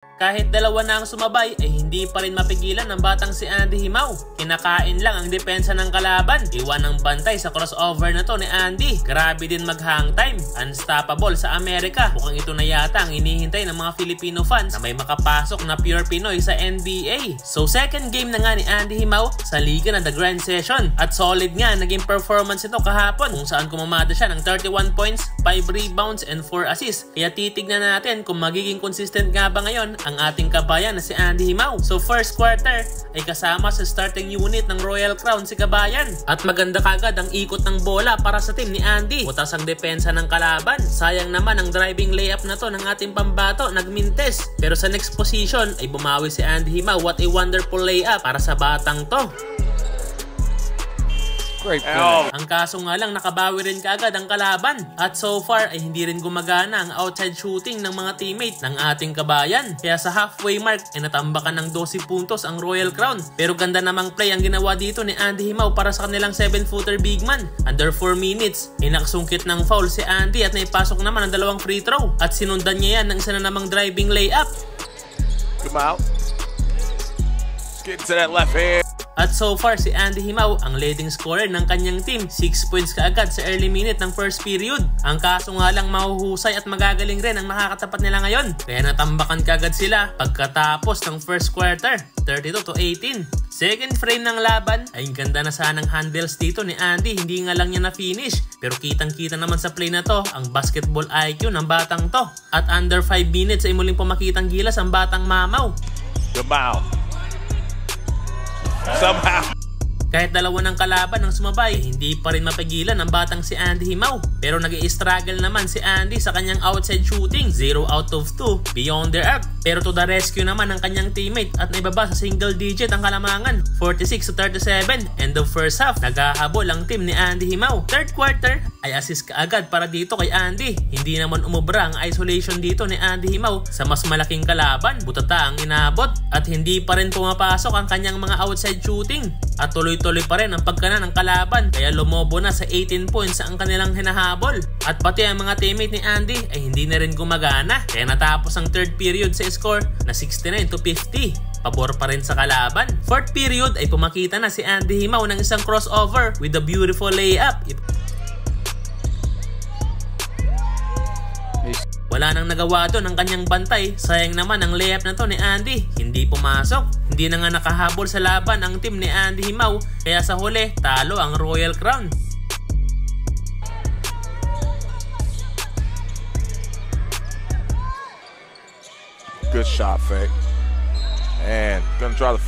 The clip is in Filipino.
Kahit dalawa na ang sumabay ay hindi pa rin mapigilan ng batang si Andy Himaw. Kinakain lang ang depensa ng kalaban. Iwan ng bantay sa crossover na to ni Andy. Grabe din mag-hang time. Unstoppable sa Amerika. Mukhang ito na yata ang inihintay ng mga Filipino fans na may makapasok na pure Pinoy sa NBA. So second game na nga ni Andy Himaw sa liga ng The Grand Session. At solid nga naging performance ito kahapon kung saan kumamada siya ng 31 points, 5 rebounds and 4 assists. Kaya titignan natin kung magiging consistent nga ba ngayon ang ating kabayan na si Andy Himaw. So first quarter ay kasama sa starting unit ng Royal Crown si kabayan. At maganda kagad ang ikot ng bola para sa team ni Andy. Butas ang depensa ng kalaban. Sayang naman ang driving layup na to ng ating pambato, nagmintes. Pero sa next position ay bumawi si Andy Himaw. What a wonderful layup para sa batang to. Great. Ang kaso nga lang nakabawi rin kaagad ang kalaban at so far ay hindi rin gumagana ang outside shooting ng mga teammate ng ating kabayan. Kaya sa halfway mark ay natambakan ng 12 puntos ang Royal Crown. Pero ganda namang play ang ginawa dito ni Andy Himaw para sa kanilang 7-footer big man. Under 4 minutes ay nakasungkit ng foul si Andy at naipasok naman ang dalawang free throw at sinundan niya yan ng isa na namang driving layup. Come out. Let's get into that left hand. At so far si Andy Himaw ang leading scorer ng kanyang team. 6 points kaagad sa early minute ng first period. Ang kaso nga lang mahuhusay at magagaling rin ang nakakatapat nila ngayon. Kaya natambakan kaagad sila pagkatapos ng first quarter, 32-18. Second frame ng laban ay ganda na sanang handles dito ni Andy. Hindi nga lang niya na-finish. Pero kitang-kita naman sa play na to ang basketball IQ ng batang to. At under 5 minutes ay muling pumakitang gilas ang batang mamaw. Gamaw. Somehow. Kahit dalawa ng kalaban ang sumabay, hindi pa rin mapigilan ang batang si Andy Himaw. Pero nag-i-struggle naman si Andy sa kanyang outside shooting, 0 out of 2 beyond their arc. Pero to the rescue naman ang kanyang teammate at naibaba sa single digit ang kalamangan, 46-37. End of first half, naghahabol ang team ni Andy Himaw. Third quarter ay assist kaagad para dito kay Andy. Hindi naman umubra ang isolation dito ni Andy Himaw sa mas malaking kalaban. Butata ang inabot at hindi pa rin pumapasok ang kanyang mga outside shooting. At tuloy-tuloy pa rin ang pagkana ng kalaban kaya lumobo na sa 18 points ang kanilang hinahabol. At pati ang mga teammate ni Andy ay hindi na rin gumagana kaya natapos ang third period sa score na 69-50. Pabor pa rin sa kalaban. Fourth period ay pumakita na si Andy Himaw ng isang crossover with a beautiful layup. Wala nang nagawa doon ang kanyang bantay. Sayang naman ang layup na to ni Andy. Hindi pumasok. Hindi na nga nakahabol sa laban ang team ni Andy Himaw. Kaya sa huli, talo ang Royal Crown. Good shot fake. And gonna try the